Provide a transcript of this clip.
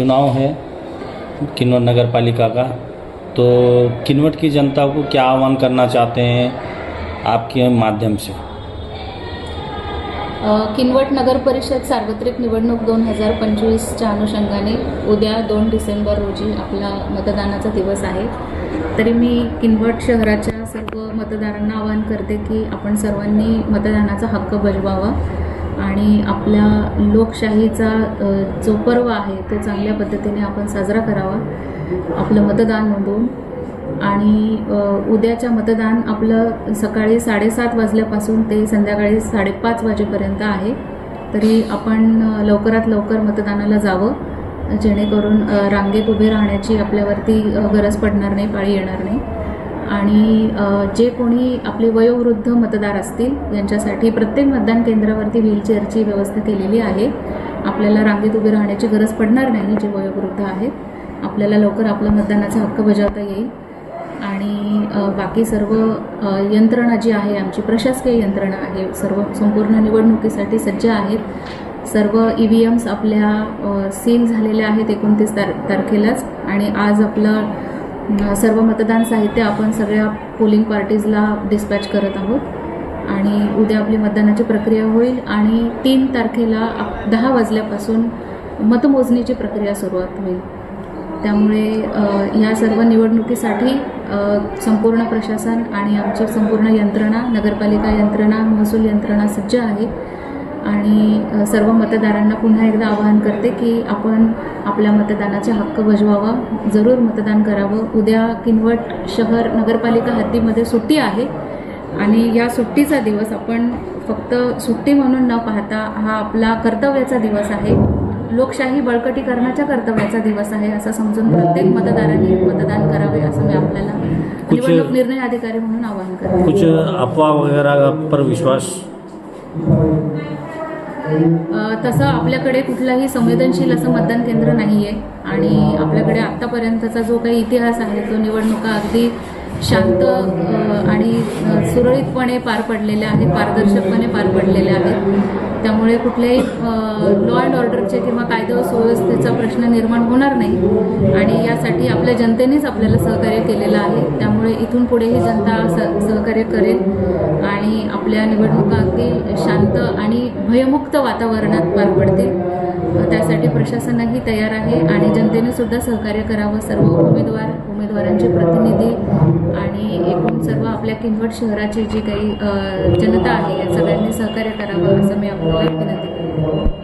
चुनाव है किन्नौर नगर पालिका का, तो किन्नौर की जनता को क्या आह्वान करना चाहते हैं आपके माध्यम से? किनवट नगर परिषद सार्वत्रिक निवडणूक 2025च्या अनुषंगाने उद्या 2 डिसेंबर रोजी आपला मतदानाचा दिवस आहे. तरी मी किनवट शहराच्या सर्व मतदारांना आवाहन करते की आपण सर्वांनी मतदानाचा हक्क बजवावा आणि आपल्या लोकशाहीचा जो पर्व आहे तो चांगल्या पद्धतीने आपण साजरा करावा, आपलं मतदान नोंदवून. आणि उद्याच्या मतदान आपलं सकाळी 7:30 वाजल्यापासून ते संध्याकाळी 5:30 वाजेपर्यंत आहे. तरी आपण लवकरात लवकर मतदानाला जावं, जेणेकरून रांगेत उभे राहण्याची आपल्यावरती गरज पडणार नाही, पाळी येणार नाही. आणि जे कोणी आपले वयोवृद्ध मतदार असतील यांच्यासाठी प्रत्येक मतदान केंद्रावरती व्हीलचेअरची व्यवस्था केलेली आहे. आपल्याला रांगेत उभे राहण्याची गरज पडणार नाही. जे वयोवृद्ध आहेत आपल्याला लवकर आपला मतदानाचा हक्क बजावता येईल. आणि बाकी सर्व यंत्रणा जी आहे, आमची प्रशासकीय यंत्रणा आहे, सर्व संपूर्ण निवडणुकीसाठी सज्ज आहेत. सर्व EVMs आपल्या सील झालेल्या आहेत 29 तारखेलाच. आणि आज आपलं सर्व मतदान साहित्य आपण सगळ्या पोलिंग पार्टीजला डिस्पॅच करत आहोत. आणि उद्या आपली मतदानाची प्रक्रिया होईल आणि 3 तारखेला 10 वाजल्यापासून मतमोजणीची प्रक्रिया सुरुवात होईल. त्यामुळे या सर्व निवडणुकीसाठी संपूर्ण प्रशासन आणि आमची संपूर्ण यंत्रणा, नगरपालिका यंत्रणा, महसूल यंत्रणा सज्ज आहे. आणि सर्व मतदारांना पुन्हा एकदा आवाहन करते की आपण आपल्या मतदानाचा हक्क बजवावा, जरूर मतदान करावं. उद्या किनवट शहर नगरपालिका हद्दीमध्ये सुट्टी आहे आणि या सुट्टीचा दिवस आपण फक्त सुट्टी म्हणून न पाहता हा आपला कर्तव्याचा दिवस आहे, लोकशाही बळकटीकरणाच्या कर्तव्याचा दिवस आहे असं समजून प्रत्येक मतदारांनी मतदान करावे असं मी आपल्याला निवडणूक निर्णय अधिकारी म्हणून आवाहन करते. कुछ अफवा वगैरह पर विश्वास? तसं आपल्याकडे कुठलाही संवेदनशील असं मतदान केंद्र नाही आहे. आणि आपल्याकडे आत्तापर्यंतचा जो काही इतिहास आहे तो निवडणुका अगदी शांत आणि सुरळीतपणे पार पडलेल्या आहेत, पारदर्शकपणे पार पडलेल्या आहेत. त्यामुळे कुठल्याही लॉ अँड ऑर्डरचे किंवा कायदा व सुव्यवस्थेचा प्रश्न निर्माण होणार नाही. आणि यासाठी आपल्या जनतेनेच आपल्याला सहकार्य केलेलं आहे. त्यामुळे इथून पुढेही जनता सहकार्य करेल आणि आपल्या निवडणुका अगदी शांत आणि भयमुक्त वातावरणात पार पडतील. त्यासाठी प्रशासनही तयार आहे आणि जनतेने सुद्धा सहकार्य करावं. सर्व उमेदवारांचे प्रतिनिधी आणि एकूण सर्व आपल्या किनवट शहराची जी काही जनता आहे या सगळ्यांनी सहकार्य करावं असं मी आपल्याला विनंती करते.